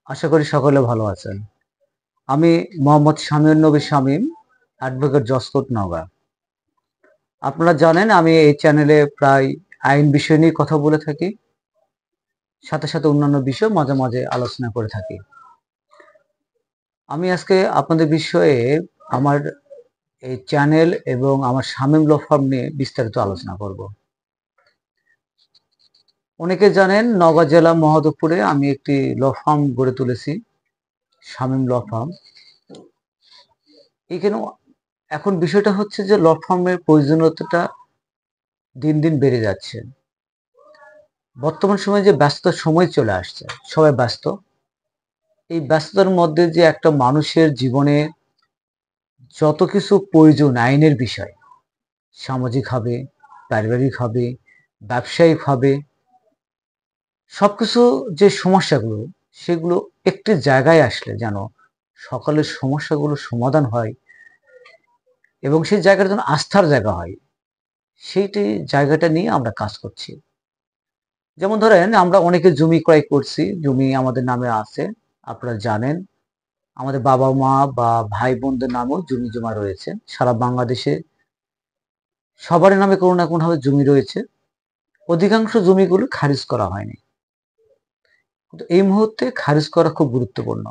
আশা করি সকলে ভালো আছেন। আমি মোহাম্মদ শামীউন নবী শামীম, অ্যাডভোকেট জজকোর্ট নওগাঁ। আপনারা জানেন আমি এই চ্যানেলে প্রায় আইন বিষয় নিয়ে কথা বলে থাকি, সাথে সাথে অন্যান্য বিষয় মাঝে মাঝে আলোচনা করে থাকি। আমি আজকে আপনাদের বিষয়ে আমার এই চ্যানেল এবং আমার শামীম ল ফার্ম নিয়ে বিস্তারিত আলোচনা করব। অনেকে জানেন নওগাঁ জেলা মহোদয়পুরে আমি একটি ল ফার্ম গড়ে তুলেছি, শামীম ল ফার্ম। এখানে এখন বিষয়টা হচ্ছে যে ল ফার্মের প্রয়োজনীয়তাটা দিন দিন বেড়ে যাচ্ছে। বর্তমান সময়ে যে ব্যস্ত সময় চলে আসছে, সবাই ব্যস্ত। এই ব্যস্ততার মধ্যে যে একটা মানুষের জীবনে যত কিছু প্রয়োজন আইনের বিষয়, সামাজিকভাবে, পারিবারিকভাবে, ব্যবসায়িকভাবে, সবকিছু যে সমস্যাগুলো, সেগুলো একটি জায়গায় আসলে যেন সকলের সমস্যাগুলো সমাধান হয় এবং সেই জায়গাটা যেন আস্থার জায়গা হয়, সেইটি জায়গাটা নিয়ে আমরা কাজ করছি। যেমন ধরেন আমরা অনেকে জমি ক্রয় করছি, জমি আমাদের নামে আছে, আপনারা জানেন। আমাদের বাবা মা বা ভাই বোনদের নামেও জমি জমা রয়েছে। সারা বাংলাদেশে সবার নামে কোনো না কোনোভাবে জমি রয়েছে। অধিকাংশ জমিগুলো খারিজ করা হয়নি, কিন্তু এই মুহূর্তে খারিজ করা খুব গুরুত্বপূর্ণ।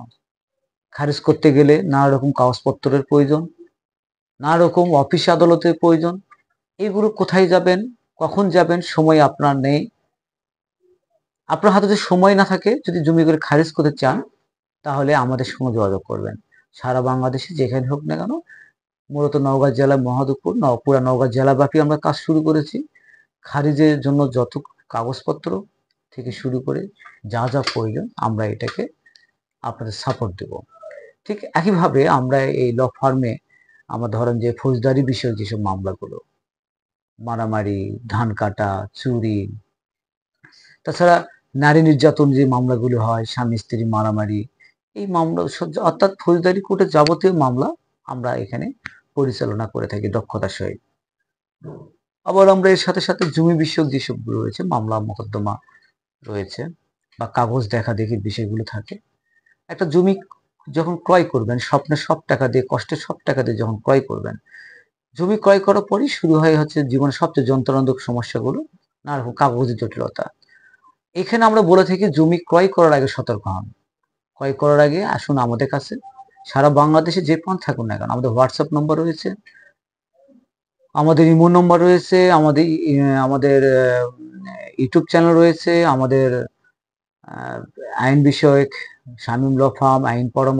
খারিজ করতে গেলে নানা রকম কাগজপত্রের প্রয়োজন, নানা রকম অফিস আদালতের প্রয়োজন। এগুলো কোথায় যাবেন, কখন যাবেন, সময় আপনার নেই। আপনার হাতে যদি সময় না থাকে, যদি জমিগুলো খারিজ করতে চান, তাহলে আমাদের সঙ্গে যোগাযোগ করবেন। সারা বাংলাদেশে যেখানে হোক না কেন, মূলত নওগাঁ জেলা মহোদয়পুর পুরা নওগাঁ জেলাব্যাপী আমরা কাজ শুরু করেছি। খারিজের জন্য যত কাগজপত্র থেকে শুরু করে যা যা প্রয়োজন আমরা এটাকে আপনাদের সাপোর্ট দেব। ঠিক একইভাবে আমরা এই ল ফার্মে আমরা ধরেন যে ফৌজদারি বিষয়ক যেসব মামলাগুলো, মারামারি, ধান কাটা, চুরি, তাছাড়া নারী নির্যাতন যে মামলাগুলো হয়, স্বামী স্ত্রী মারামারি, এই মামলা অর্থাৎ ফৌজদারি কোর্টে যাবতীয় মামলা আমরা এখানে পরিচালনা করে থাকি দক্ষতার সহিত। আবার আমরা এর সাথে সাথে জমি বিষয়ক যেসবগুলো রয়েছে, মামলা মোকদ্দমা রয়েছে বা কাগজ দেখা দেখির বিষয়গুলো থাকে। একটা জমি যখন ক্রয় করবেন, স্বপ্নের সব টাকা দিয়ে, কষ্টের সব টাকা দিয়ে যখন ক্রয় করবেন, জমি ক্রয় করার পরই শুরু হয় হচ্ছে জীবনের সবচেয়ে যন্ত্রণাদায়ক সমস্যাগুলো, নানা রকম কাগজের জটিলতা। এখানে আমরা বলে থাকি জমি ক্রয় করার আগে সতর্ক হন। ক্রয় করার আগে আসুন আমাদের কাছে। সারা বাংলাদেশে যে প্রান্ত থাকুন না কেন, আমাদের হোয়াটসঅ্যাপ নম্বর রয়েছে, আমাদের ইমো নম্বর রয়েছে, আমাদের ইউটিউব চ্যানেল রয়েছে, আমাদের আইন বিষয়ক শামীম ল ফার্ম, আইন পরামর্শ